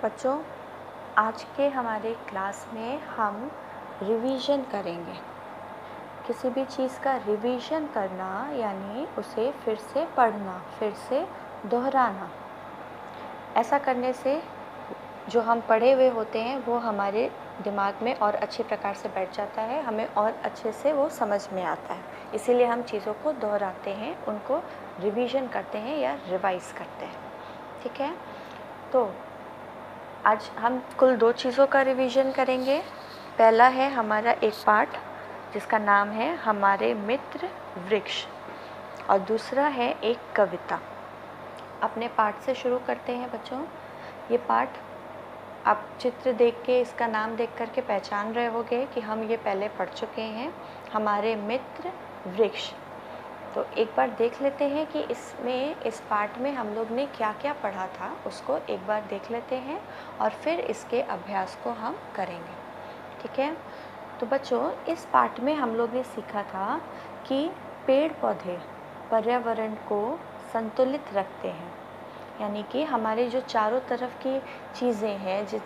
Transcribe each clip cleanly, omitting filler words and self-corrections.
बच्चों, आज के हमारे क्लास में हम रिवीजन करेंगे। किसी भी चीज़ का रिवीजन करना यानी उसे फिर से पढ़ना, फिर से दोहराना। ऐसा करने से जो हम पढ़े हुए होते हैं वो हमारे दिमाग में और अच्छे प्रकार से बैठ जाता है, हमें और अच्छे से वो समझ में आता है। इसीलिए हम चीज़ों को दोहराते हैं, उनको रिवीजन करते हैं या रिवाइज़ करते हैं। ठीक है, तो आज हम कुल 2 चीज़ों का रिवीजन करेंगे। पहला है हमारा एक पाठ जिसका नाम है हमारे मित्र वृक्ष, और दूसरा है एक कविता। अपने पाठ से शुरू करते हैं बच्चों। ये पाठ आप चित्र देख के, इसका नाम देख कर के पहचान रहे होंगे कि हम ये पहले पढ़ चुके हैं, हमारे मित्र वृक्ष। तो एक बार देख लेते हैं कि इस पाठ में हम लोग ने क्या क्या पढ़ा था, उसको एक बार देख लेते हैं और फिर इसके अभ्यास को हम करेंगे। ठीक है, तो बच्चों इस पाठ में हम लोग ने सीखा था कि पेड़ पौधे पर्यावरण को संतुलित रखते हैं, यानी कि हमारे जो चारों तरफ की चीज़ें हैं, जिस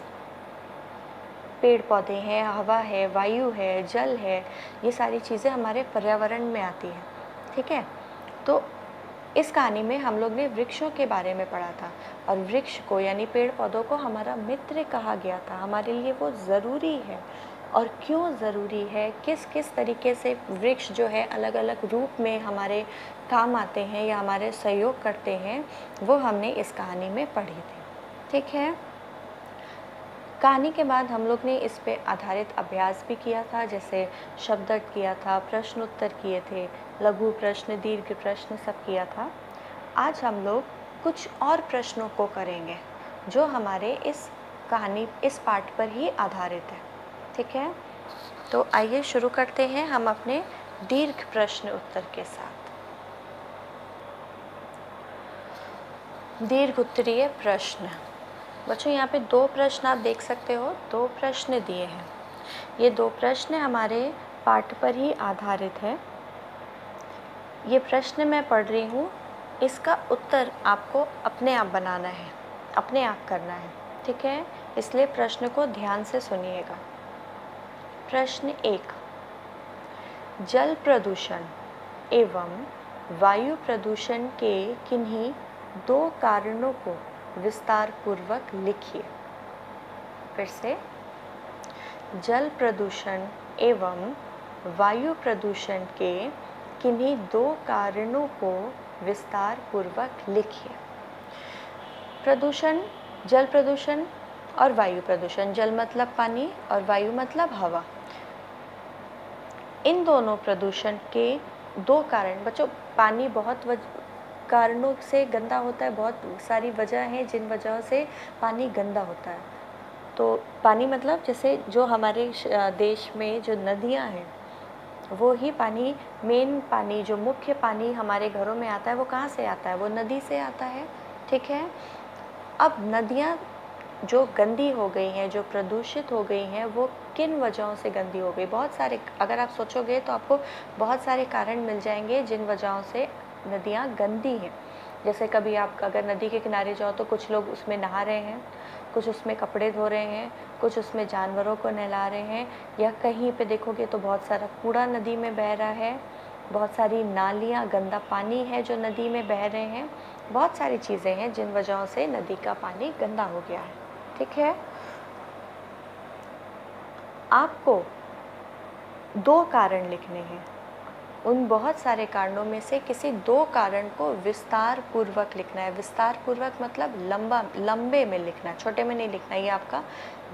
पेड़ पौधे हैं, हवा है, वायु है, जल है, ये सारी चीज़ें हमारे पर्यावरण में आती हैं। ठीक है, तो इस कहानी में हम लोग ने वृक्षों के बारे में पढ़ा था, और वृक्ष को यानी पेड़ पौधों को हमारा मित्र कहा गया था। हमारे लिए वो ज़रूरी है, और क्यों ज़रूरी है, किस किस तरीके से वृक्ष जो है अलग अलग रूप में हमारे काम आते हैं या हमारे सहयोग करते हैं, वो हमने इस कहानी में पढ़ी थी। ठीक है, कहानी के बाद हम लोग ने इस पे आधारित अभ्यास भी किया था, जैसे शब्द अर्थ किया था, प्रश्न उत्तर किए थे, लघु प्रश्न, दीर्घ प्रश्न सब किया था। आज हम लोग कुछ और प्रश्नों को करेंगे जो हमारे इस कहानी, इस पाठ पर ही आधारित है। ठीक है, तो आइए शुरू करते हैं हम अपने दीर्घ प्रश्न उत्तर के साथ। दीर्घ उत्तरीय प्रश्न। बच्चों यहाँ पे 2 प्रश्न आप देख सकते हो, 2 प्रश्न दिए हैं। ये 2 प्रश्न हमारे पाठ पर ही आधारित है। ये प्रश्न मैं पढ़ रही हूँ, इसका उत्तर आपको अपने आप बनाना है, अपने आप करना है। ठीक है, इसलिए प्रश्न को ध्यान से सुनिएगा। प्रश्न 1, जल प्रदूषण एवं वायु प्रदूषण के किन्हीं 2 कारणों को विस्तार पूर्वक लिखिए। फिर से, जल प्रदूषण एवं वायु प्रदूषण के किन्हीं 2 कारणों को विस्तार पूर्वक लिखिए। प्रदूषण, जल प्रदूषण और वायु प्रदूषण। जल मतलब पानी और वायु मतलब हवा। इन दोनों प्रदूषण के 2 कारण। बच्चों, पानी बहुत कारणों से गंदा होता है, बहुत सारी वजह हैं जिन वजहों से पानी गंदा होता है। तो पानी मतलब जैसे जो हमारे देश में जो नदियाँ हैं, वो ही पानी, मेन पानी, जो मुख्य पानी हमारे घरों में आता है, वो कहाँ से आता है? वो नदी से आता है। ठीक है, अब नदियाँ जो गंदी हो गई हैं, जो प्रदूषित हो गई हैं, वो किन वजहों से गंदी हो गई? बहुत सारे, अगर आप सोचोगे तो आपको बहुत सारे कारण मिल जाएंगे जिन वजहों से नदियाँ गंदी हैं। जैसे कभी आप अगर नदी के किनारे जाओ तो कुछ लोग उसमें नहा रहे हैं, कुछ उसमें कपड़े धो रहे हैं, कुछ उसमें जानवरों को नहला रहे हैं, या कहीं पे देखोगे तो बहुत सारा कूड़ा नदी में बह रहा है, बहुत सारी नालियाँ, गंदा पानी है जो नदी में बह रहे हैं। बहुत सारी चीज़ें हैं जिन वजहों से नदी का पानी गंदा हो गया है। ठीक है, आपको 2 कारण लिखने हैं। उन बहुत सारे कारणों में से किसी 2 कारण को विस्तार पूर्वक लिखना है। विस्तार पूर्वक मतलब लंबे में लिखना, छोटे में नहीं लिखना। ये आपका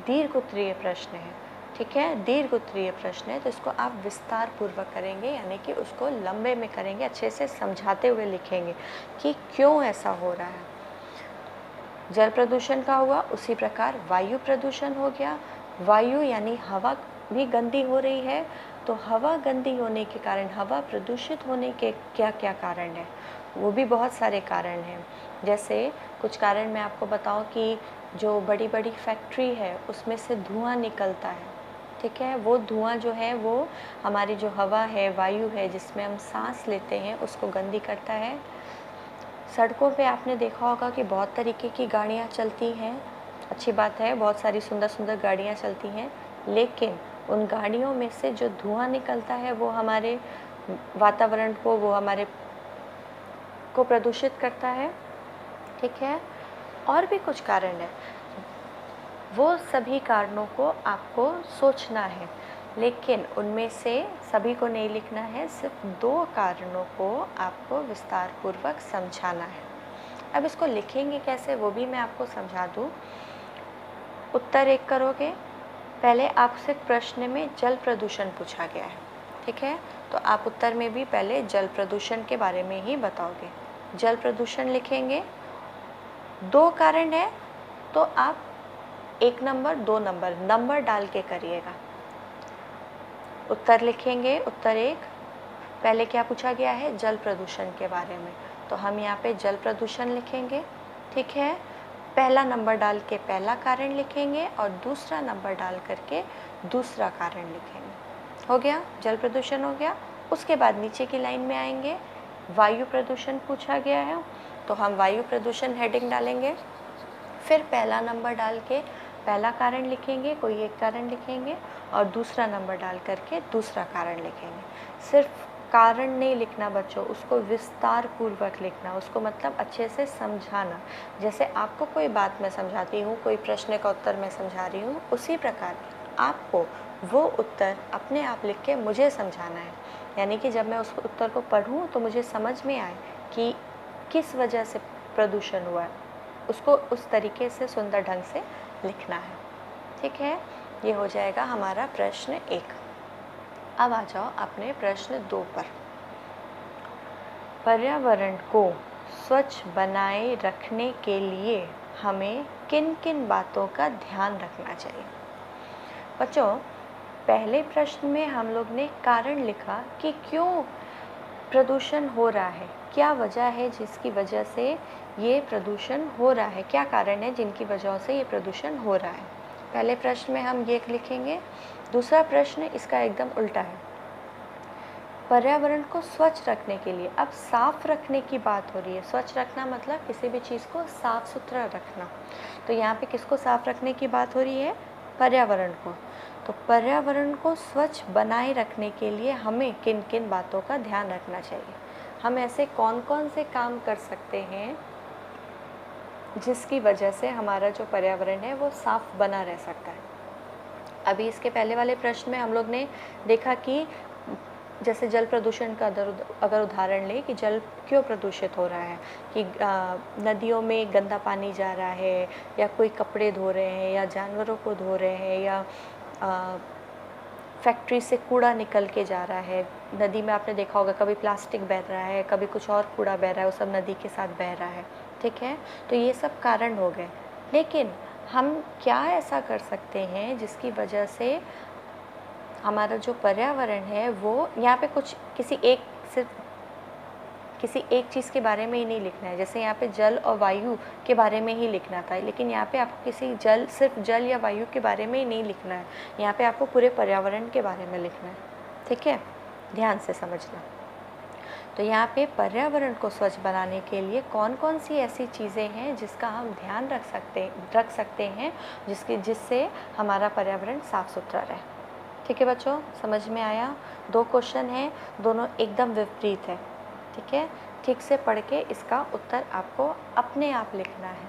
दीर्घ उत्तरीय प्रश्न है। ठीक है, दीर्घ उत्तरीय प्रश्न है, तो इसको आप विस्तार पूर्वक करेंगे, यानी कि उसको लंबे में करेंगे, अच्छे से समझाते हुए लिखेंगे कि क्यों ऐसा हो रहा है। जल प्रदूषण का हुआ, उसी प्रकार वायु प्रदूषण हो गया। वायु यानी हवा भी गंदी हो रही है, तो हवा गंदी होने के कारण, हवा प्रदूषित होने के क्या क्या कारण हैं? वो भी बहुत सारे कारण हैं। जैसे कुछ कारण मैं आपको बताऊं कि जो बड़ी बड़ी फैक्ट्री है उसमें से धुआं निकलता है। ठीक है, वो धुआं जो है वो हमारी जो हवा है, वायु है, जिसमें हम सांस लेते हैं, उसको गंदी करता है। सड़कों पे आपने देखा होगा कि बहुत तरीके की गाड़ियाँ चलती हैं, अच्छी बात है, बहुत सारी सुंदर सुंदर गाड़ियाँ चलती हैं, लेकिन उन गाड़ियों में से जो धुआं निकलता है वो हमारे वातावरण को, वो हमारे को प्रदूषित करता है। ठीक है, और भी कुछ कारण है, वो सभी कारणों को आपको सोचना है, लेकिन उनमें से सभी को नहीं लिखना है, सिर्फ 2 कारणों को आपको विस्तार पूर्वक समझाना है। अब इसको लिखेंगे कैसे वो भी मैं आपको समझा दूँ। उत्तर 1 करोगे, पहले आपसे प्रश्न में जल प्रदूषण पूछा गया है, ठीक है, तो आप उत्तर में भी पहले जल प्रदूषण के बारे में ही बताओगे। जल प्रदूषण लिखेंगे, 2 कारण है, तो आप 1 नंबर 2 नंबर डाल के करिएगा। उत्तर लिखेंगे, उत्तर 1, पहले क्या पूछा गया है, जल प्रदूषण के बारे में, तो हम यहाँ पे जल प्रदूषण लिखेंगे। ठीक है, पहला नंबर डाल के पहला कारण लिखेंगे और दूसरा नंबर डाल करके दूसरा कारण लिखेंगे। हो गया, जल प्रदूषण हो गया। उसके बाद नीचे की लाइन में आएंगे, वायु प्रदूषण पूछा गया है, तो हम वायु प्रदूषण हेडिंग डालेंगे, फिर पहला नंबर डाल के पहला कारण लिखेंगे, कोई एक कारण लिखेंगे और दूसरा नंबर डाल करके दूसरा कारण लिखेंगे। सिर्फ कारण नहीं लिखना बच्चों, उसको विस्तार पूर्वक लिखना, उसको मतलब अच्छे से समझाना। जैसे आपको कोई बात मैं समझाती हूँ, कोई प्रश्न का उत्तर मैं समझा रही हूँ, उसी प्रकार आपको वो उत्तर अपने आप लिख के मुझे समझाना है। यानी कि जब मैं उस उत्तर को पढ़ूँ तो मुझे समझ में आए कि किस वजह से प्रदूषण हुआ है, उसको उस तरीके से सुंदर ढंग से लिखना है। ठीक है, ये हो जाएगा हमारा प्रश्न 1। अब आ जाओ अपने प्रश्न 2 पर। पर्यावरण को स्वच्छ बनाए रखने के लिए हमें किन किन बातों का ध्यान रखना चाहिए। बच्चों, पहले प्रश्न में हम लोग ने कारण लिखा कि क्यों प्रदूषण हो रहा है, क्या वजह है जिसकी वजह से ये प्रदूषण हो रहा है, क्या कारण है जिनकी वजह से ये प्रदूषण हो रहा है। पहले प्रश्न में हम ये लिखेंगे। दूसरा प्रश्न इसका एकदम उल्टा है, पर्यावरण को स्वच्छ रखने के लिए। अब साफ रखने की बात हो रही है, स्वच्छ रखना मतलब किसी भी चीज़ को साफ सुथरा रखना, तो यहाँ पे किसको साफ रखने की बात हो रही है, पर्यावरण को। तो पर्यावरण को स्वच्छ बनाए रखने के लिए हमें किन किन बातों का ध्यान रखना चाहिए, हम ऐसे कौन कौन से काम कर सकते हैं जिसकी वजह से हमारा जो पर्यावरण है वो साफ बना रह सकता है। अभी इसके पहले वाले प्रश्न में हम लोग ने देखा कि जैसे जल प्रदूषण का अगर उदाहरण लें कि जल क्यों प्रदूषित हो रहा है, कि नदियों में गंदा पानी जा रहा है, या कोई कपड़े धो रहे हैं, या जानवरों को धो रहे हैं, या फैक्ट्री से कूड़ा निकल के जा रहा है नदी में। आपने देखा होगा कभी प्लास्टिक बह रहा है, कभी कुछ और कूड़ा बह रहा है, वो सब नदी के साथ बह रहा है। ठीक है, तो ये सब कारण हो गए, लेकिन हम क्या ऐसा कर सकते हैं जिसकी वजह से हमारा जो पर्यावरण है वो, यहाँ पे कुछ सिर्फ किसी एक चीज़ के बारे में ही नहीं लिखना है। जैसे यहाँ पे जल और वायु के बारे में ही लिखना था, लेकिन यहाँ पे आपको सिर्फ जल या वायु के बारे में ही नहीं लिखना है, यहाँ पे आपको पूरे पर्यावरण के बारे में लिखना है। ठीक है, ध्यान से समझना। तो यहाँ पे पर्यावरण को स्वच्छ बनाने के लिए कौन कौन सी ऐसी चीज़ें हैं जिसका हम ध्यान रख सकते हैं जिससे हमारा पर्यावरण साफ़ सुथरा रहे। ठीक है बच्चों, समझ में आया। 2 क्वेश्चन हैं, दोनों एकदम विपरीत है। ठीक है, ठीक से पढ़ के इसका उत्तर आपको अपने आप लिखना है।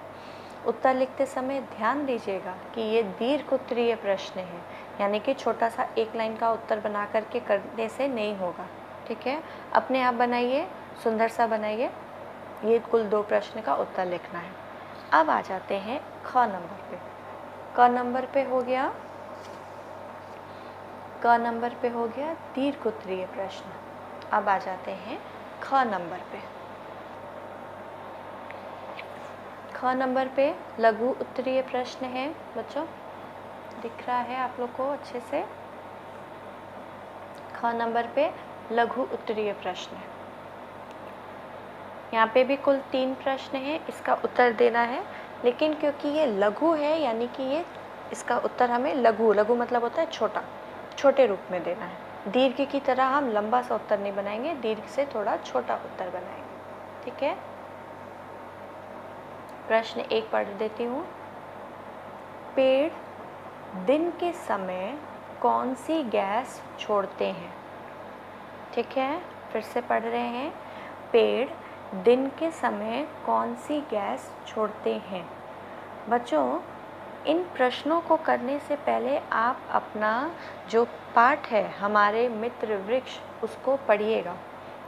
उत्तर लिखते समय ध्यान दीजिएगा कि ये दीर्घ उत्तरीय प्रश्न है, यानी कि छोटा सा एक लाइन का उत्तर बना करके करने से नहीं होगा। ठीक है, अपने आप बनाइए, सुंदर सा बनाइए। ये कुल 2 प्रश्न का उत्तर लिखना है। अब आ जाते हैं ख नंबर पे। क नंबर पे हो गया, क नंबर पे हो गया दीर्घ उत्तरीय प्रश्न। अब आ जाते हैं ख नंबर पे। ख नंबर पे लघु उत्तरीय प्रश्न है बच्चों, दिख रहा है आप लोग को अच्छे से। ख नंबर पे लघु उत्तरीय प्रश्न है। यहाँ पे भी कुल 3 प्रश्न हैं, इसका उत्तर देना है, लेकिन क्योंकि ये लघु है, यानी कि ये इसका उत्तर हमें लघु मतलब होता है छोटा, छोटे रूप में देना है। दीर्घ की तरह हम लंबा सा उत्तर नहीं बनाएंगे, दीर्घ से थोड़ा छोटा उत्तर बनाएंगे। ठीक है, प्रश्न 1 पढ़ देती हूँ। पेड़ दिन के समय कौन सी गैस छोड़ते हैं? ठीक है, फिर से पढ़ रहे हैं। पेड़ दिन के समय कौन सी गैस छोड़ते हैं? बच्चों, इन प्रश्नों को करने से पहले आप अपना जो पाठ है हमारे मित्र वृक्ष, उसको पढ़िएगा।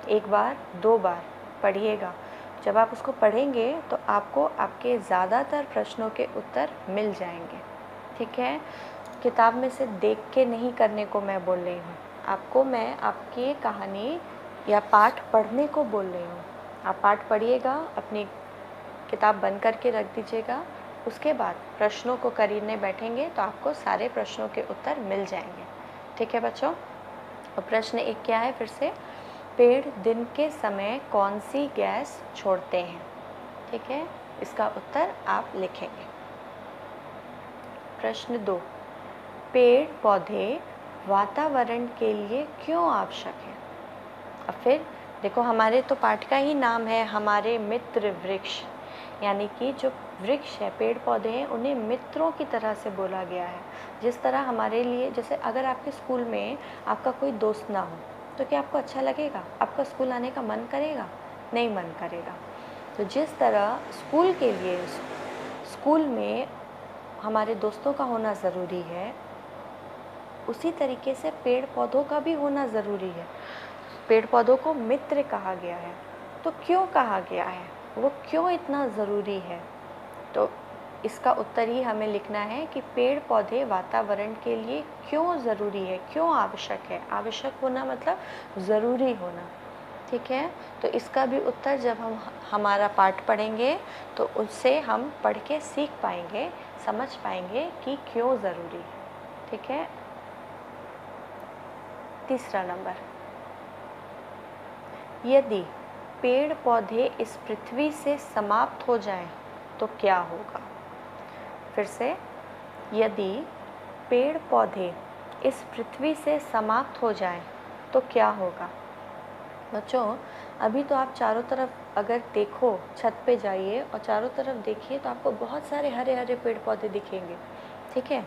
एक बार, दो बार पढ़िएगा। जब आप उसको पढ़ेंगे तो आपको आपके ज़्यादातर प्रश्नों के उत्तर मिल जाएंगे। ठीक है, किताब में से देख के नहीं करने को मैं बोल रही हूँ, आपको मैं आपकी कहानी या पाठ पढ़ने को बोल रही हूँ। आप पाठ पढ़िएगा, अपनी किताब बंद करके रख दीजिएगा। उसके बाद प्रश्नों को करने बैठेंगे तो आपको सारे प्रश्नों के उत्तर मिल जाएंगे। ठीक है बच्चों, और प्रश्न एक क्या है? फिर से, पेड़ दिन के समय कौन सी गैस छोड़ते हैं? ठीक है, इसका उत्तर आप लिखेंगे। प्रश्न 2, पेड़ पौधे वातावरण के लिए क्यों आवश्यक है? अब फिर देखो, हमारे तो पाठ का ही नाम है हमारे मित्र वृक्ष, यानी कि जो वृक्ष है, पेड़ पौधे हैं, उन्हें मित्रों की तरह से बोला गया है। जिस तरह हमारे लिए, जैसे अगर आपके स्कूल में आपका कोई दोस्त ना हो तो क्या आपको अच्छा लगेगा? आपका स्कूल आने का मन करेगा? नहीं मन करेगा। तो जिस तरह स्कूल के लिए स्कूल में हमारे दोस्तों का होना ज़रूरी है, उसी तरीके से पेड़ पौधों का भी होना ज़रूरी है। पेड़ पौधों को मित्र कहा गया है, तो क्यों कहा गया है? वो क्यों इतना ज़रूरी है? तो इसका उत्तर ही हमें लिखना है कि पेड़ पौधे वातावरण के लिए क्यों ज़रूरी है, क्यों आवश्यक है। आवश्यक होना मतलब ज़रूरी होना। ठीक है, तो इसका भी उत्तर जब हम हमारा पाठ पढ़ेंगे तो उससे हम पढ़ के सीख पाएंगे, समझ पाएंगे कि क्यों ज़रूरी है। ठीक है, तीसरा नंबर, यदि पेड़ पौधे इस पृथ्वी से समाप्त हो जाएं तो क्या होगा? फिर से, यदि पेड़ पौधे इस पृथ्वी से समाप्त हो जाएं तो क्या होगा? बच्चों, अभी तो आप चारों तरफ अगर देखो, छत पे जाइए और चारों तरफ देखिए तो आपको बहुत सारे हरे हरे पेड़ पौधे दिखेंगे। ठीक है,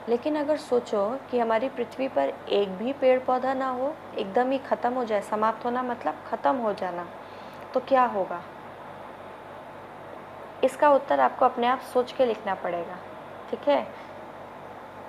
लेकिन अगर सोचो कि हमारी पृथ्वी पर एक भी पेड़ पौधा ना हो, एकदम ही ख़त्म हो जाए, समाप्त होना मतलब ख़त्म हो जाना, तो क्या होगा? इसका उत्तर आपको अपने आप सोच के लिखना पड़ेगा। ठीक है,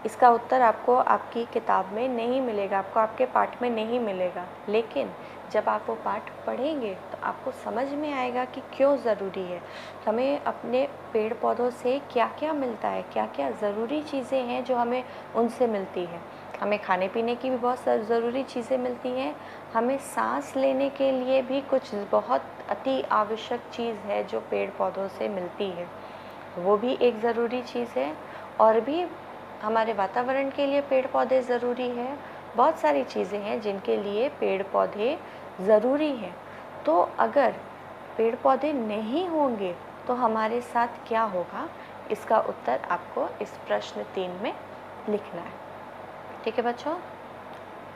इसका उत्तर आपको आपकी किताब में नहीं मिलेगा, आपको आपके पाठ में नहीं मिलेगा, लेकिन जब आप वो पाठ पढ़ेंगे तो आपको समझ में आएगा कि क्यों ज़रूरी है। हमें अपने पेड़ पौधों से क्या क्या मिलता है, क्या क्या ज़रूरी चीज़ें हैं जो हमें उनसे मिलती है। हमें खाने पीने की भी बहुत ज़रूरी चीज़ें मिलती हैं, हमें सांस लेने के लिए भी कुछ बहुत अति आवश्यक चीज़ है जो पेड़ पौधों से मिलती है, वो भी एक ज़रूरी चीज़ है। और भी हमारे वातावरण के लिए पेड़ पौधे ज़रूरी है। बहुत सारी चीज़ें हैं जिनके लिए पेड़ पौधे ज़रूरी हैं। तो अगर पेड़ पौधे नहीं होंगे तो हमारे साथ क्या होगा? इसका उत्तर आपको इस प्रश्न 3 में लिखना है। ठीक है बच्चों,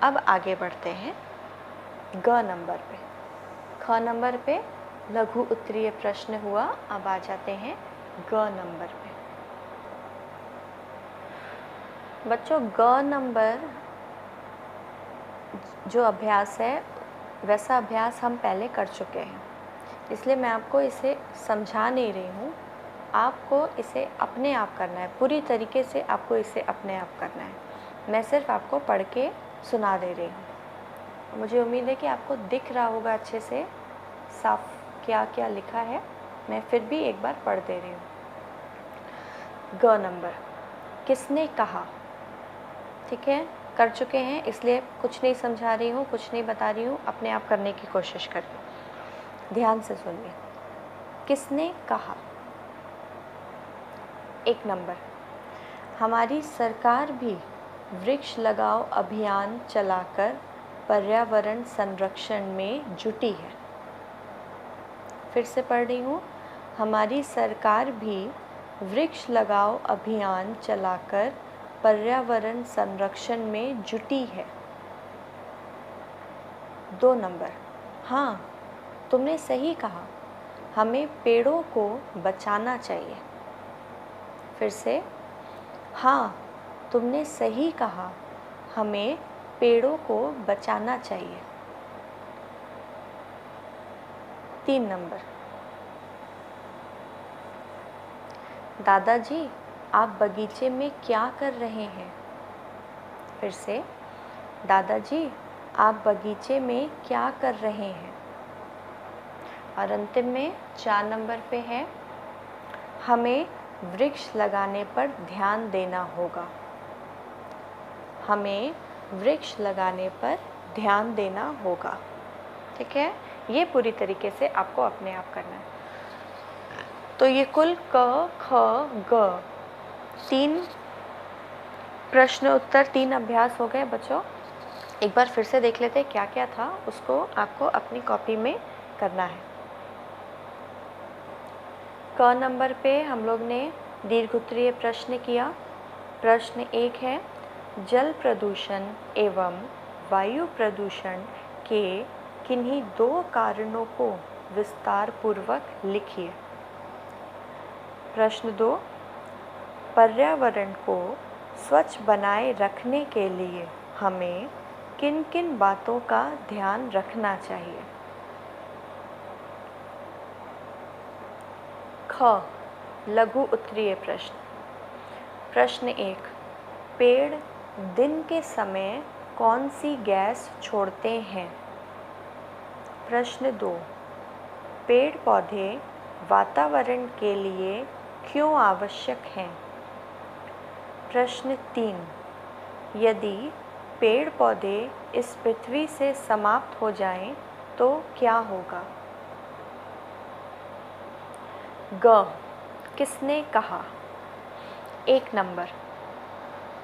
अब आगे बढ़ते हैं ग नंबर पे। ख नंबर पे लघु उत्तरीय प्रश्न हुआ, अब आ जाते हैं ग नंबर पे। बच्चों, ग नंबर जो अभ्यास है वैसा अभ्यास हम पहले कर चुके हैं, इसलिए मैं आपको इसे समझा नहीं रही हूँ। आपको इसे अपने आप करना है, पूरी तरीके से आपको इसे अपने आप करना है। मैं सिर्फ आपको पढ़ के सुना दे रही हूँ। मुझे उम्मीद है कि आपको दिख रहा होगा अच्छे से साफ क्या क्या लिखा है। मैं फिर भी एक बार पढ़ दे रही हूँ। ग नंबर, किसने कहा? ठीक है, कर चुके हैं, इसलिए कुछ नहीं समझा रही हूँ, कुछ नहीं बता रही हूँ, अपने आप करने की कोशिश करिए। ध्यान से सुनिए। किसने कहा? एक नंबर, हमारी सरकार भी वृक्ष लगाओ अभियान चलाकर पर्यावरण संरक्षण में जुटी है। फिर से पढ़ रही हूँ। हमारी सरकार भी वृक्ष लगाओ अभियान चलाकर पर्यावरण संरक्षण में जुटी है। 2 नंबर, हाँ, तुमने सही कहा, हमें पेड़ों को बचाना चाहिए। फिर से, हाँ, तुमने सही कहा, हमें पेड़ों को बचाना चाहिए। 3 नंबर, दादाजी आप बगीचे में क्या कर रहे हैं? फिर से, दादाजी आप बगीचे में क्या कर रहे हैं? और अंतिम में 4 नंबर पे है, हमें वृक्ष लगाने पर ध्यान देना होगा। हमें वृक्ष लगाने पर ध्यान देना होगा। ठीक है, ये पूरी तरीके से आपको अपने आप करना है। तो ये कुल क ख ग 3 प्रश्न उत्तर, 3 अभ्यास हो गए बच्चों। एक बार फिर से देख लेते हैं क्या क्या था, उसको आपको अपनी कॉपी में करना है। क नंबर पे हम लोग ने दीर्घ उत्तरीय प्रश्न किया। प्रश्न 1 है, जल प्रदूषण एवं वायु प्रदूषण के किन्हीं 2 कारणों को विस्तार पूर्वक लिखिए। प्रश्न 2, पर्यावरण को स्वच्छ बनाए रखने के लिए हमें किन किन बातों का ध्यान रखना चाहिए? ख, लघु उत्तरीय प्रश्न। प्रश्न 1, पेड़ दिन के समय कौन सी गैस छोड़ते हैं? प्रश्न 2, पेड़ पौधे वातावरण के लिए क्यों आवश्यक हैं? प्रश्न 3, यदि पेड़ पौधे इस पृथ्वी से समाप्त हो जाएं तो क्या होगा? ग, किसने कहा? 1 नंबर,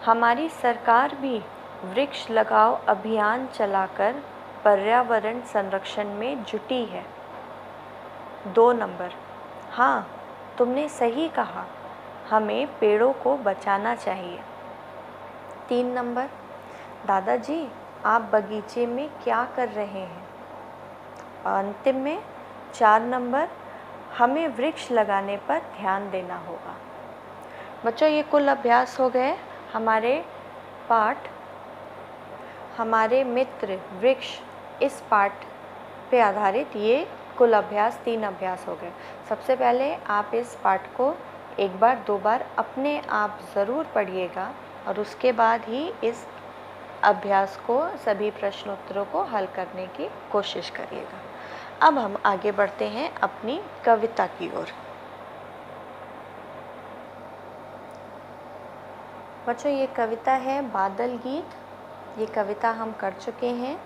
हमारी सरकार भी वृक्ष लगाओ अभियान चलाकर पर्यावरण संरक्षण में जुटी है। 2 नंबर, हाँ तुमने सही कहा, हमें पेड़ों को बचाना चाहिए। 3 नंबर, दादाजी आप बगीचे में क्या कर रहे हैं? और अंतिम में 4 नंबर, हमें वृक्ष लगाने पर ध्यान देना होगा। बच्चों ये कुल अभ्यास हो गए हमारे पाठ हमारे मित्र वृक्ष, इस पाठ पे आधारित ये कुल अभ्यास 3 अभ्यास हो गए। सबसे पहले आप इस पाठ को 1 बार 2 बार अपने आप ज़रूर पढ़िएगा और उसके बाद ही इस अभ्यास को, सभी प्रश्नोत्तरों को हल करने की कोशिश करिएगा। अब हम आगे बढ़ते हैं अपनी कविता की ओर। बच्चों ये कविता है बादल गीत। ये कविता हम कर चुके हैं।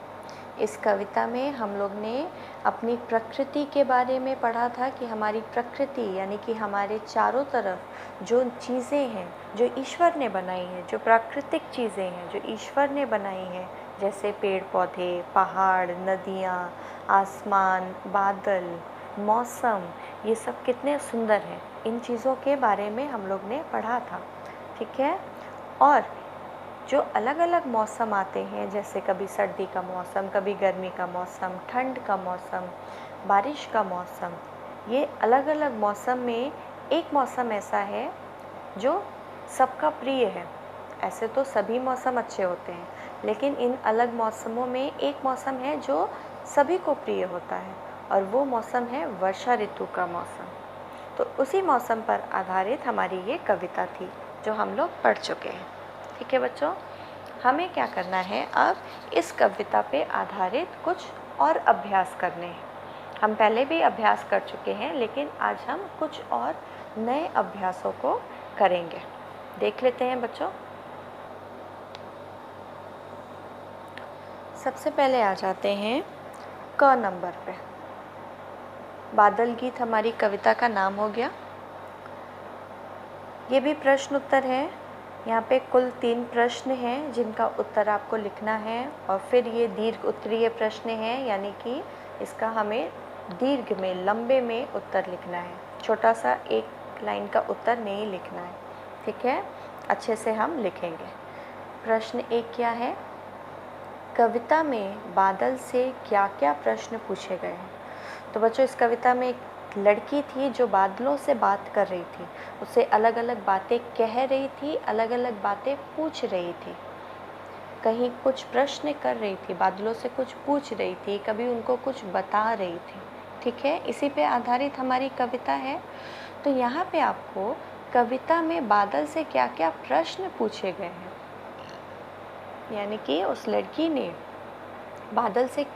इस कविता में हम लोग ने अपनी प्रकृति के बारे में पढ़ा था कि हमारी प्रकृति यानी कि हमारे चारों तरफ जो चीज़ें हैं जो ईश्वर ने बनाई हैं, जो प्राकृतिक चीज़ें हैं जो ईश्वर ने बनाई हैं, जैसे पेड़ पौधे, पहाड़, नदियाँ, आसमान, बादल, मौसम, ये सब कितने सुंदर हैं। इन चीज़ों के बारे में हम लोग ने पढ़ा था। ठीक है, और जो अलग अलग मौसम आते हैं, जैसे कभी सर्दी का मौसम, कभी गर्मी का मौसम, ठंड का मौसम, बारिश का मौसम, ये अलग अलग मौसम में एक मौसम ऐसा है जो सबका प्रिय है। ऐसे तो सभी मौसम अच्छे होते हैं, लेकिन इन अलग मौसमों में एक मौसम है जो सभी को प्रिय होता है, और वो मौसम है वर्षा ऋतु का मौसम। तो उसी मौसम पर आधारित हमारी ये कविता थी जो हम लोग पढ़ चुके हैं। ठीक है बच्चों, हमें क्या करना है, अब इस कविता पे आधारित कुछ और अभ्यास करने हैं। हम पहले भी अभ्यास कर चुके हैं, लेकिन आज हम कुछ और नए अभ्यासों को करेंगे। देख लेते हैं बच्चों। सबसे पहले आ जाते हैं क नंबर पे। बादल गीत हमारी कविता का नाम हो गया। ये भी प्रश्न उत्तर है। यहाँ पे कुल 3 प्रश्न हैं जिनका उत्तर आपको लिखना है, और फिर ये दीर्घ उत्तरीय प्रश्न हैं, यानी कि इसका हमें दीर्घ में, लंबे में उत्तर लिखना है। छोटा सा 1 लाइन का उत्तर नहीं लिखना है। ठीक है, अच्छे से हम लिखेंगे। प्रश्न 1 क्या है, कविता में बादल से क्या क्या प्रश्न पूछे गए हैं? तो बच्चों इस कविता में एक लड़की थी जो बादलों से बात कर रही थी, उससे अलग अलग बातें कह रही थी, अलग अलग बातें पूछ रही थी, कहीं कुछ प्रश्न कर रही थी, बादलों से कुछ पूछ रही थी, कभी उनको कुछ बता रही थी। ठीक है, इसी पे आधारित हमारी कविता है। तो यहाँ पे आपको कविता में बादल से क्या क्या प्रश्न पूछे गए हैं, यानी कि उस लड़की ने बादल से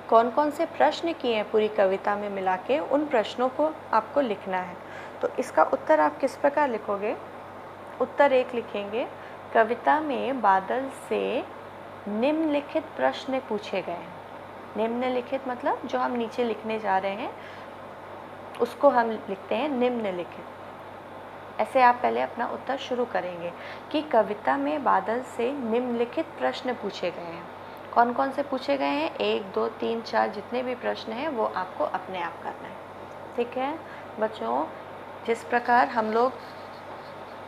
कौन कौन से प्रश्न किए हैं पूरी कविता में मिला के, उन प्रश्नों को आपको लिखना है। तो इसका उत्तर आप किस प्रकार लिखोगे? उत्तर 1 लिखेंगे, कविता में बादल से निम्नलिखित प्रश्न पूछे गए हैं। निम्नलिखित मतलब जो हम नीचे लिखने जा रहे हैं उसको हम लिखते हैं निम्नलिखित। ऐसे आप पहले अपना उत्तर शुरू करेंगे कि कविता में बादल से निम्नलिखित प्रश्न पूछे गए हैं। कौन कौन से पूछे गए हैं? 1 2 3 4 जितने भी प्रश्न हैं वो आपको अपने आप करना है। ठीक है बच्चों, जिस प्रकार हम लोग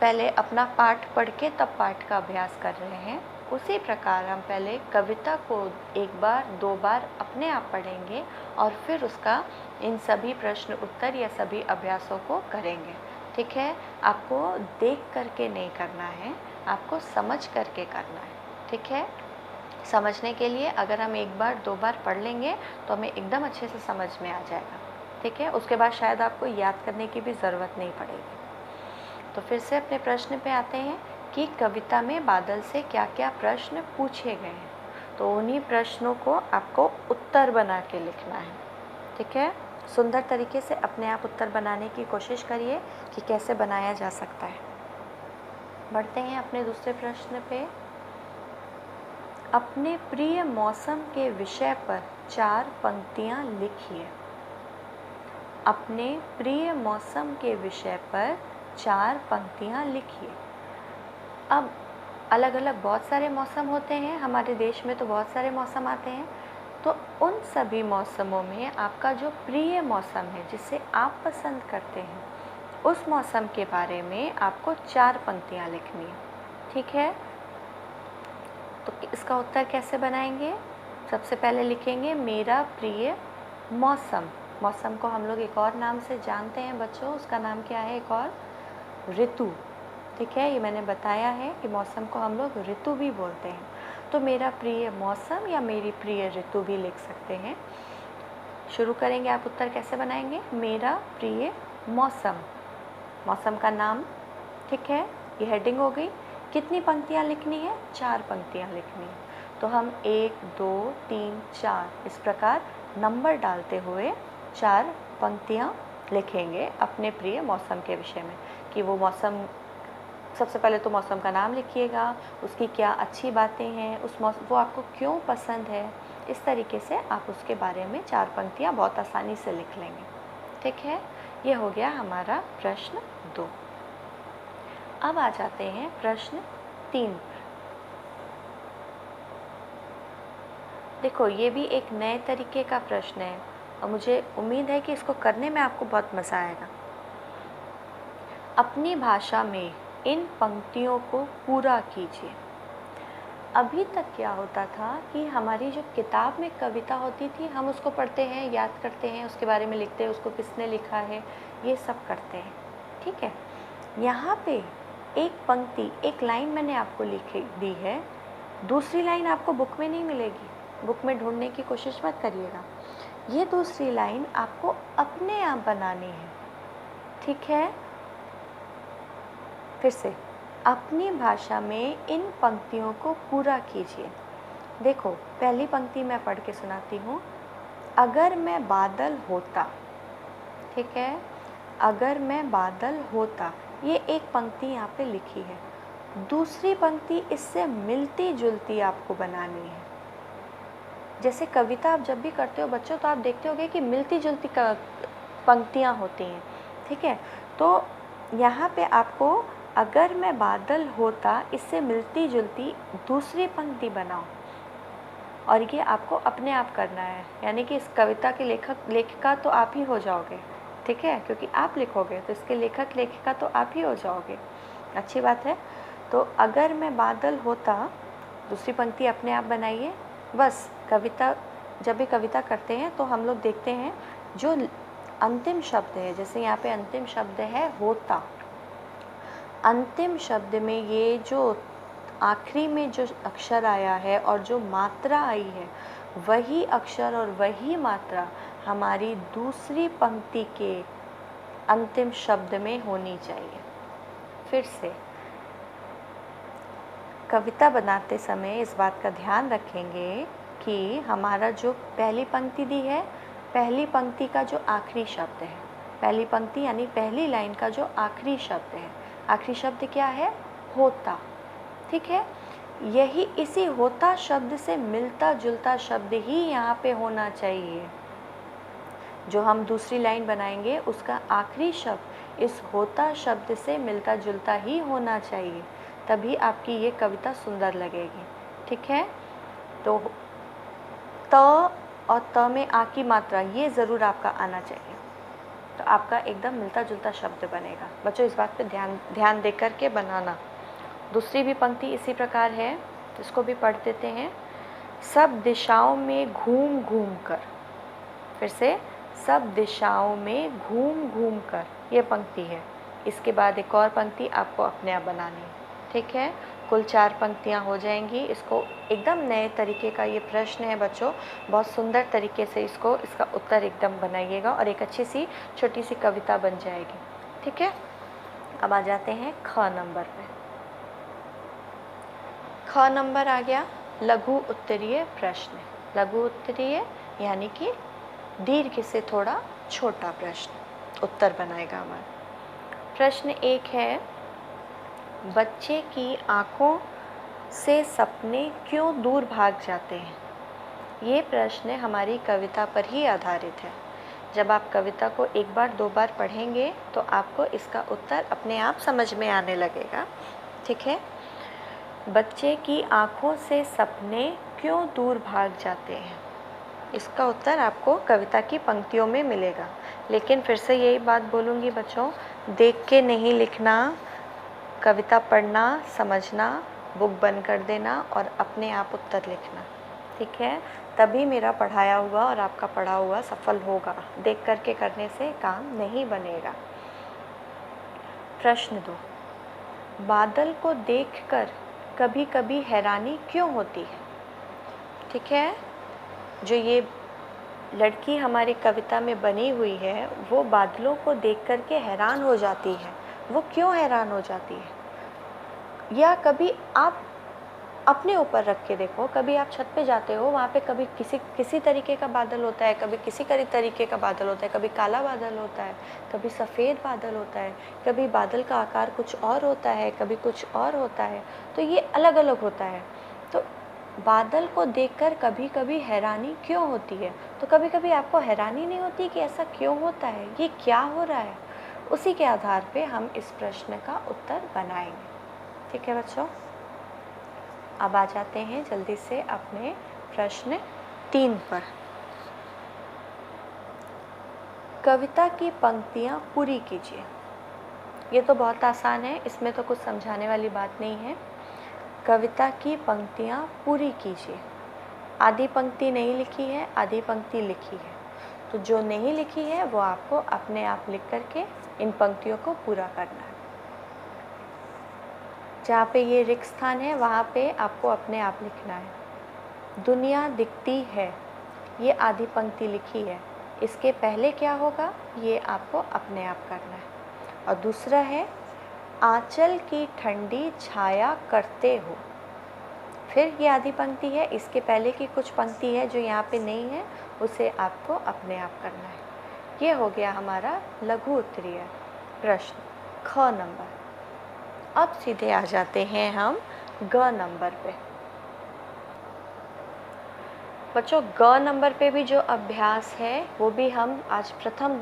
पहले अपना पाठ पढ़ के तब पाठ का अभ्यास कर रहे हैं, उसी प्रकार हम पहले कविता को 1 बार 2 बार अपने आप पढ़ेंगे और फिर उसका इन सभी प्रश्न उत्तर या सभी अभ्यासों को करेंगे। ठीक है, आपको देख करके नहीं करना है, आपको समझ करके करना है। ठीक है, समझने के लिए अगर हम 1 बार 2 बार पढ़ लेंगे तो हमें एकदम अच्छे से समझ में आ जाएगा। ठीक है, उसके बाद शायद आपको याद करने की भी ज़रूरत नहीं पड़ेगी। तो फिर से अपने प्रश्न पे आते हैं कि कविता में बादल से क्या क्या प्रश्न पूछे गए हैं। तो उन्हीं प्रश्नों को आपको उत्तर बना के लिखना है। ठीक है, सुंदर तरीके से अपने आप उत्तर बनाने की कोशिश करिए कि कैसे बनाया जा सकता है। बढ़ते हैं अपने दूसरे प्रश्न पे। अपने प्रिय मौसम के विषय पर 4 पंक्तियाँ लिखिए। अपने प्रिय मौसम के विषय पर 4 पंक्तियाँ लिखिए। अब अलग अलग बहुत सारे मौसम होते हैं, हमारे देश में तो बहुत सारे मौसम आते हैं। तो उन सभी मौसमों में आपका जो प्रिय मौसम है, जिसे आप पसंद करते हैं, उस मौसम के बारे में आपको 4 पंक्तियाँ लिखनी है। ठीक है, तो इसका उत्तर कैसे बनाएंगे? सबसे पहले लिखेंगे मेरा प्रिय मौसम। मौसम को हम लोग एक और नाम से जानते हैं बच्चों, उसका नाम क्या है? एक और ऋतु। ठीक है, ये मैंने बताया है कि मौसम को हम लोग ऋतु भी बोलते हैं। तो मेरा प्रिय मौसम या मेरी प्रिय ऋतु भी लिख सकते हैं। शुरू करेंगे, आप उत्तर कैसे बनाएंगे? मेरा प्रिय मौसम, मौसम का नाम। ठीक है, ये हेडिंग हो गई। कितनी पंक्तियाँ लिखनी है? 4 पंक्तियाँ लिखनी है। तो हम 1 2 3 4 इस प्रकार नंबर डालते हुए 4 पंक्तियाँ लिखेंगे अपने प्रिय मौसम के विषय में। कि वो मौसम, सबसे पहले तो मौसम का नाम लिखिएगा, उसकी क्या अच्छी बातें हैं, उस मौसम वो आपको क्यों पसंद है। इस तरीके से आप उसके बारे में 4 पंक्तियाँ बहुत आसानी से लिख लेंगे। ठीक है, ये हो गया हमारा प्रश्न 2। अब आ जाते हैं प्रश्न 3। देखो, ये भी एक नए तरीके का प्रश्न है और मुझे उम्मीद है कि इसको करने में आपको बहुत मज़ा आएगा। अपनी भाषा में इन पंक्तियों को पूरा कीजिए। अभी तक क्या होता था कि हमारी जो किताब में कविता होती थी, हम उसको पढ़ते हैं, याद करते हैं, उसके बारे में लिखते हैं, उसको किसने लिखा है, ये सब करते हैं। ठीक है, यहाँ पे एक पंक्ति, एक लाइन मैंने आपको लिखी दी है, दूसरी लाइन आपको बुक में नहीं मिलेगी। बुक में ढूंढने की कोशिश मत करिएगा। ये दूसरी लाइन आपको अपने आप बनानी है। ठीक है, फिर से, अपनी भाषा में इन पंक्तियों को पूरा कीजिए। देखो, पहली पंक्ति मैं पढ़ के सुनाती हूँ। अगर मैं बादल होता। ठीक है, अगर मैं बादल होता, ये एक पंक्ति यहाँ पे लिखी है। दूसरी पंक्ति इससे मिलती जुलती आपको बनानी है। जैसे कविता आप जब भी करते हो बच्चों, तो आप देखते होगे कि मिलती जुलती पंक्तियाँ होती हैं। ठीक है, तो यहाँ पे आपको अगर मैं बादल होता, इससे मिलती जुलती दूसरी पंक्ति बनाओ और ये आपको अपने आप करना है। यानी कि इस कविता के लेखिका तो आप ही हो जाओगे। ठीक है, क्योंकि आप लिखोगे तो इसके लेखक लेखिका तो आप ही हो जाओगे। अच्छी बात है। तो अगर मैं बादल होता, दूसरी पंक्ति अपने आप बनाइए। बस कविता, जब भी कविता करते हैं तो हम लोग देखते हैं जो अंतिम शब्द है, जैसे यहाँ पे अंतिम शब्द है होता, अंतिम शब्द में ये जो आखिरी में जो अक्षर आया है और जो मात्रा आई है, वही अक्षर और वही मात्रा हमारी दूसरी पंक्ति के अंतिम शब्द में होनी चाहिए। फिर से कविता बनाते समय इस बात का ध्यान रखेंगे कि हमारा जो पहली पंक्ति दी है, पहली पंक्ति का जो आखिरी शब्द है, पहली पंक्ति यानी पहली लाइन का जो आखिरी शब्द है, आखिरी शब्द क्या है? होता। ठीक है, यही इसी होता शब्द से मिलता जुलता शब्द ही यहाँ पे होना चाहिए। जो हम दूसरी लाइन बनाएंगे उसका आखिरी शब्द इस होता शब्द से मिलता जुलता ही होना चाहिए, तभी आपकी ये कविता सुंदर लगेगी। ठीक है, तो त और त में आ की मात्रा ये ज़रूर आपका आना चाहिए, तो आपका एकदम मिलता जुलता शब्द बनेगा। बच्चों इस बात पे ध्यान दे कर के बनाना। दूसरी भी पंक्ति इसी प्रकार है, इसको भी पढ़ देते हैं। सब दिशाओं में घूम घूम कर, फिर से सब दिशाओं में घूम घूम कर, ये पंक्ति है। इसके बाद एक और पंक्ति आपको अपने आप बनानी है। ठीक है, कुल 4 पंक्तियाँ हो जाएंगी। इसको एकदम नए तरीके का ये प्रश्न है बच्चों, बहुत सुंदर तरीके से इसका उत्तर एकदम बनाइएगा और एक अच्छी सी छोटी सी कविता बन जाएगी। ठीक है, अब आ जाते हैं ख नंबर पे। ख नंबर आ गया लघु उत्तरीय प्रश्न। लघु उत्तरीय यानी कि दीर्घ से थोड़ा छोटा प्रश्न उत्तर बनाएगा हमारा। प्रश्न 1 है, बच्चे की आँखों से सपने क्यों दूर भाग जाते हैं? ये प्रश्न हमारी कविता पर ही आधारित है। जब आप कविता को एक बार 2 बार पढ़ेंगे तो आपको इसका उत्तर अपने आप समझ में आने लगेगा। ठीक है, बच्चे की आँखों से सपने क्यों दूर भाग जाते हैं, इसका उत्तर आपको कविता की पंक्तियों में मिलेगा। लेकिन फिर से यही बात बोलूँगी बच्चों, देख के नहीं लिखना, कविता पढ़ना, समझना, बुक बंद कर देना और अपने आप उत्तर लिखना। ठीक है, तभी मेरा पढ़ाया हुआ और आपका पढ़ा हुआ सफल होगा। देख कर के करने से काम नहीं बनेगा। प्रश्न 2, बादल को देखकर कभी कभी हैरानी क्यों होती है? ठीक है, जो ये लड़की हमारी कविता में बनी हुई है वो बादलों को देख कर के हैरान हो जाती है। वो क्यों हैरान हो जाती है? या कभी आप अपने ऊपर रख के देखो, कभी आप छत पे जाते हो, वहाँ पे कभी किसी तरीके का बादल होता है, कभी किसी तरीके का बादल होता है, कभी काला बादल होता है, कभी सफ़ेद बादल होता है, कभी बादल का आकार कुछ और होता है, कभी कुछ और होता है, तो ये अलग अलग होता है। तो बादल को देखकर कभी कभी हैरानी क्यों होती है? तो कभी कभी आपको हैरानी नहीं होती कि ऐसा क्यों होता है, ये क्या हो रहा है? उसी के आधार पे हम इस प्रश्न का उत्तर बनाएंगे। ठीक है बच्चों, अब आ जाते हैं जल्दी से अपने प्रश्न 3 पर। कविता की पंक्तियाँ पूरी कीजिए। ये तो बहुत आसान है, इसमें तो कुछ समझाने वाली बात नहीं है। कविता की पंक्तियाँ पूरी कीजिए। आधी पंक्ति नहीं लिखी है, आधी पंक्ति लिखी है, तो जो नहीं लिखी है वो आपको अपने आप लिख करके इन पंक्तियों को पूरा करना है। जहाँ पे ये रिक्त स्थान है वहाँ पे आपको अपने आप लिखना है। दुनिया दिखती है, ये आधी पंक्ति लिखी है, इसके पहले क्या होगा ये आपको अपने आप करना है। और दूसरा है, आंचल की ठंडी छाया करते हो, फिर ये आधी पंक्ति है, इसके पहले की कुछ पंक्ति है जो यहाँ पे नहीं है, उसे आपको अपने आप करना है। ये हो गया हमारा लघु उत्तरीय प्रश्न ख नंबर। अब सीधे आ जाते हैं हम ग नंबर पे। बच्चों ग नंबर पे भी जो अभ्यास है वो भी हम आज प्रथम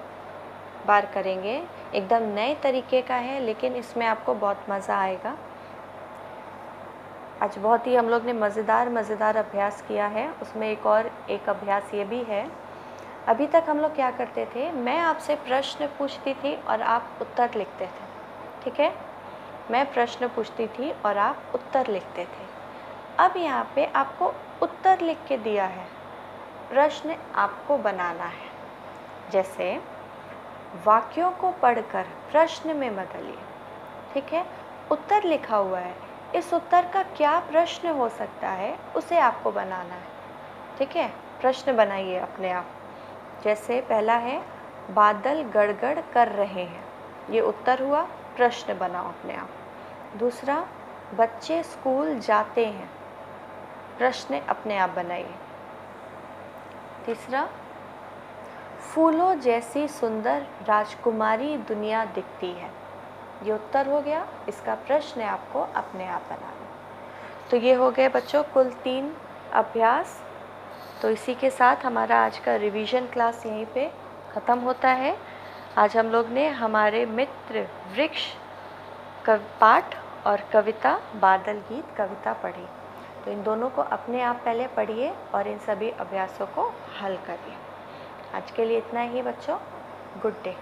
बार करेंगे। एकदम नए तरीके का है, लेकिन इसमें आपको बहुत मज़ा आएगा। आज बहुत ही हम लोग ने मज़ेदार अभ्यास किया है। उसमें एक अभ्यास ये भी है। अभी तक हम लोग क्या करते थे, मैं आपसे प्रश्न पूछती थी और आप उत्तर लिखते थे। ठीक है, मैं प्रश्न पूछती थी और आप उत्तर लिखते थे। अब यहाँ पे आपको उत्तर लिख के दिया है, प्रश्न आपको बनाना है। जैसे वाक्यों को पढ़कर प्रश्न में बदलिए। ठीक है, उत्तर लिखा हुआ है, इस उत्तर का क्या प्रश्न हो सकता है उसे आपको बनाना है। ठीक है, प्रश्न बनाइए अपने आप। जैसे पहला है बादल गड़गड़ कर रहे हैं, ये उत्तर हुआ, प्रश्न बनाओ अपने आप। दूसरा, बच्चे स्कूल जाते हैं, प्रश्न अपने आप बनाइए। तीसरा, फूलों जैसी सुंदर राजकुमारी दुनिया दिखती है, ये उत्तर हो गया, इसका प्रश्न आपको अपने आप बनाना। तो ये हो गए बच्चों कुल 3 अभ्यास। तो इसी के साथ हमारा आज का रिवीजन क्लास यहीं पे ख़त्म होता है। आज हम लोग ने हमारे मित्र वृक्ष पाठ और कविता बादल गीत कविता पढ़ी। तो इन दोनों को अपने आप पहले पढ़िए और इन सभी अभ्यासों को हल करिए। आज के लिए इतना ही बच्चों, गुड डे।